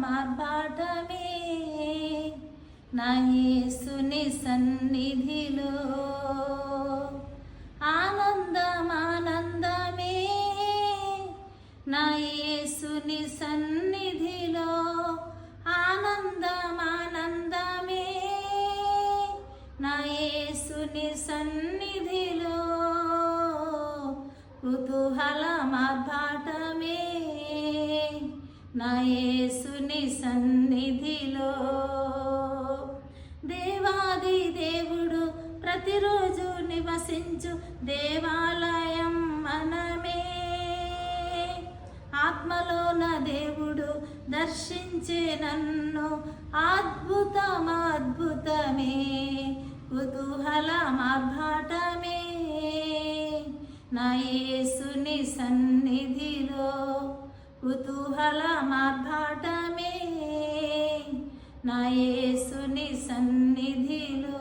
మార్బాటమే నా యేసుని సన్నిధిలో ఆనందమే నా యేసుని సన్నిధిలో ఆనందమే నా యేసుని సన్నిధిలో కుతూహల మార్బాటమే నా యేసుని సన్నిధిలో దేవాది దేవుడు ప్రతిరోజు నివసించు దేవాలయం మనమే ఆత్మలోన దేవుడు దర్శించే నన్ను అద్భుతమే కుతూహల మార్బాటమే నా యేసుని సన్నిధిలో కుతూహల మార్బాటమే నా యేసుని సన్నిధిలో